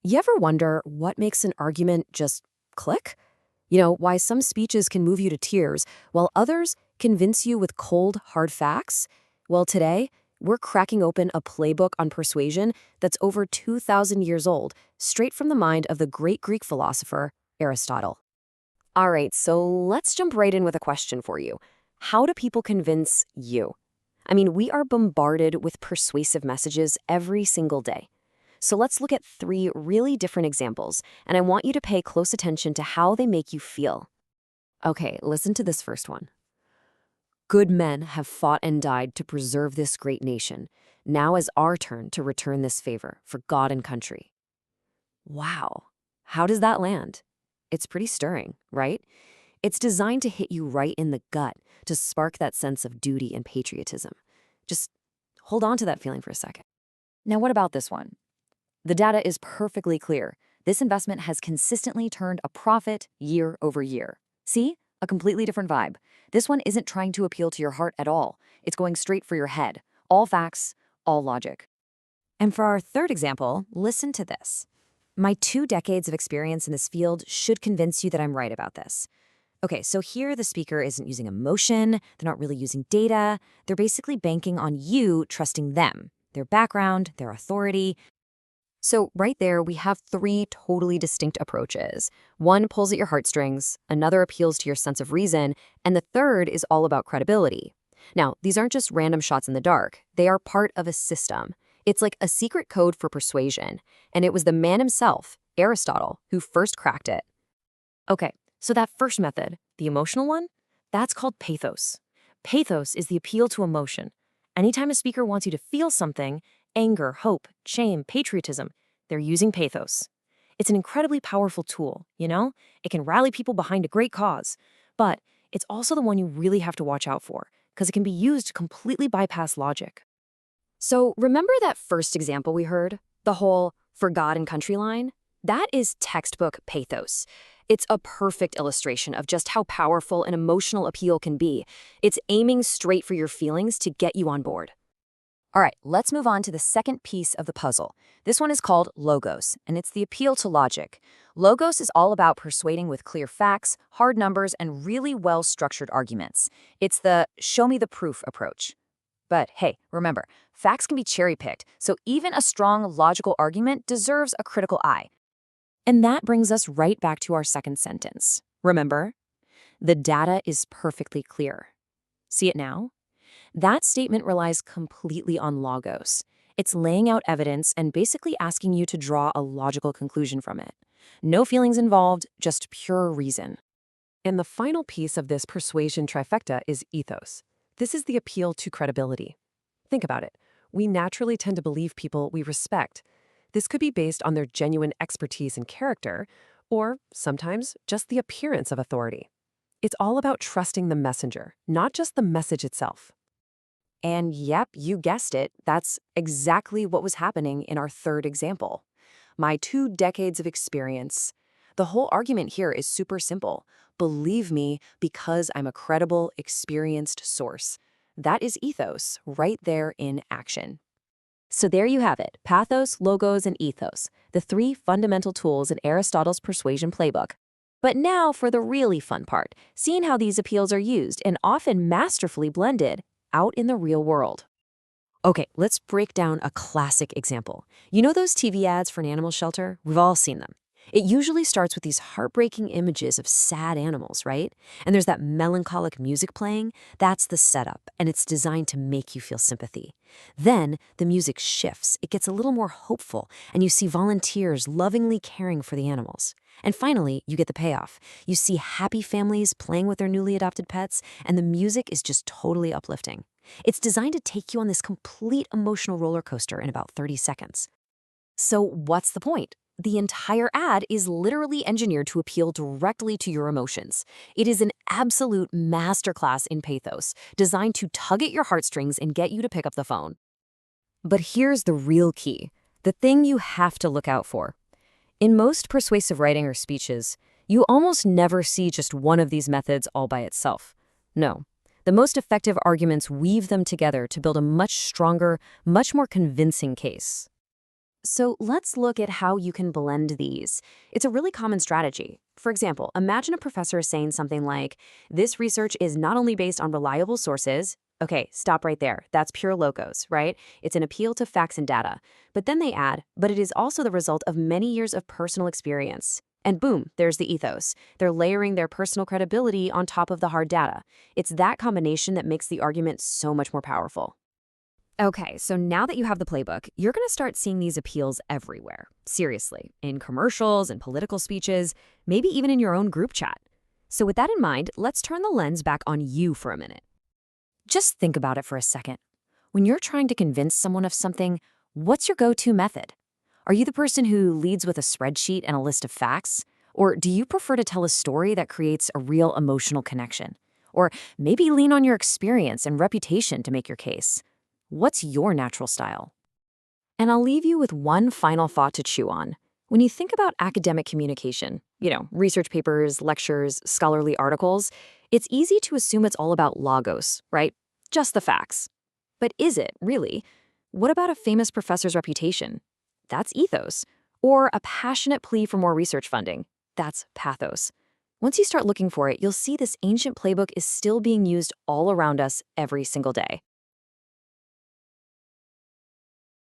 You ever wonder what makes an argument just click? Why some speeches can move you to tears while others convince you with cold, hard facts? Well, today, we're cracking open a playbook on persuasion that's over 2,000 years old, straight from the mind of the great Greek philosopher, Aristotle. All right, so let's jump right in with a question for you. How do people convince you? We are bombarded with persuasive messages every single day. So let's look at three really different examples, and I want you to pay close attention to how they make you feel. Okay, listen to this first one. Good men have fought and died to preserve this great nation. Now is our turn to return this favor for God and country. Wow, how does that land? It's pretty stirring, right? It's designed to hit you right in the gut, to spark that sense of duty and patriotism. Just hold on to that feeling for a second. Now, what about this one? The data is perfectly clear. This investment has consistently turned a profit year over year. See? A completely different vibe. This one isn't trying to appeal to your heart at all. It's going straight for your head. All facts, all logic. And for our third example, listen to this. My 2 decades of experience in this field should convince you that I'm right about this. Okay, so here the speaker isn't using emotion, they're not really using data, they're basically banking on you trusting them, their background, their authority. So right there, we have 3 totally distinct approaches. One pulls at your heartstrings, another appeals to your sense of reason, and the third is all about credibility. Now, these aren't just random shots in the dark. They are part of a system. It's like a secret code for persuasion, and it was the man himself, Aristotle, who first cracked it. Okay, so that first method, the emotional one, that's called pathos. Pathos is the appeal to emotion. Anytime a speaker wants you to feel something, anger, hope, shame, patriotism, they're using pathos. It's an incredibly powerful tool, It can rally people behind a great cause. But it's also the one you really have to watch out for, because it can be used to completely bypass logic. So remember that first example we heard? The whole "for God and country" line? That is textbook pathos. It's a perfect illustration of just how powerful an emotional appeal can be. It's aiming straight for your feelings to get you on board. All right, let's move on to the second piece of the puzzle. This one is called logos, and it's the appeal to logic. Logos is all about persuading with clear facts, hard numbers, and really well-structured arguments. It's the show me the proof approach. But hey, remember, facts can be cherry-picked, so even a strong logical argument deserves a critical eye. And that brings us right back to our second sentence. Remember, the data is perfectly clear. See it now? That statement relies completely on logos. It's laying out evidence and basically asking you to draw a logical conclusion from it. No feelings involved, just pure reason. And the final piece of this persuasion trifecta is ethos. This is the appeal to credibility. Think about it. We naturally tend to believe people we respect. This could be based on their genuine expertise and character, or sometimes just the appearance of authority. It's all about trusting the messenger, not just the message itself. And yep, you guessed it, that's exactly what was happening in our third example. My 2 decades of experience. The whole argument here is super simple. Believe me because I'm a credible, experienced source. That is ethos, right there in action. So there you have it, pathos, logos, and ethos, the 3 fundamental tools in Aristotle's persuasion playbook. But now for the really fun part, seeing how these appeals are used and often masterfully blended out in the real world. Okay, let's break down a classic example. You know those TV ads for an animal shelter? We've all seen them. It usually starts with these heartbreaking images of sad animals, right? And there's that melancholic music playing. That's the setup, and it's designed to make you feel sympathy. Then the music shifts. It gets a little more hopeful, and you see volunteers lovingly caring for the animals. And finally, you get the payoff. You see happy families playing with their newly adopted pets, and the music is just totally uplifting. It's designed to take you on this complete emotional roller coaster in about 30 seconds. So what's the point? The entire ad is literally engineered to appeal directly to your emotions. It is an absolute masterclass in pathos, designed to tug at your heartstrings and get you to pick up the phone. But here's the real key, the thing you have to look out for. In most persuasive writing or speeches, you almost never see just one of these methods all by itself. No, the most effective arguments weave them together to build a much stronger, much more convincing case. So let's look at how you can blend these. It's a really common strategy. For example, imagine a professor saying something like, this research is not only based on reliable sources. Okay, stop right there. That's pure logos, right? It's an appeal to facts and data. But then they add, but it is also the result of many years of personal experience. And boom, there's the ethos. They're layering their personal credibility on top of the hard data. It's that combination that makes the argument so much more powerful. Okay, so now that you have the playbook, you're going to start seeing these appeals everywhere. Seriously, in commercials and political speeches, maybe even in your own group chat. So with that in mind, let's turn the lens back on you for a minute. Just think about it for a second. When you're trying to convince someone of something, what's your go-to method? Are you the person who leads with a spreadsheet and a list of facts? Or do you prefer to tell a story that creates a real emotional connection? Or maybe lean on your experience and reputation to make your case? What's your natural style? And I'll leave you with one final thought to chew on. When you think about academic communication, research papers, lectures, scholarly articles, it's easy to assume it's all about logos, right? Just the facts. But is it, really? What about a famous professor's reputation? That's ethos. Or a passionate plea for more research funding? That's pathos. Once you start looking for it, you'll see this ancient playbook is still being used all around us every single day.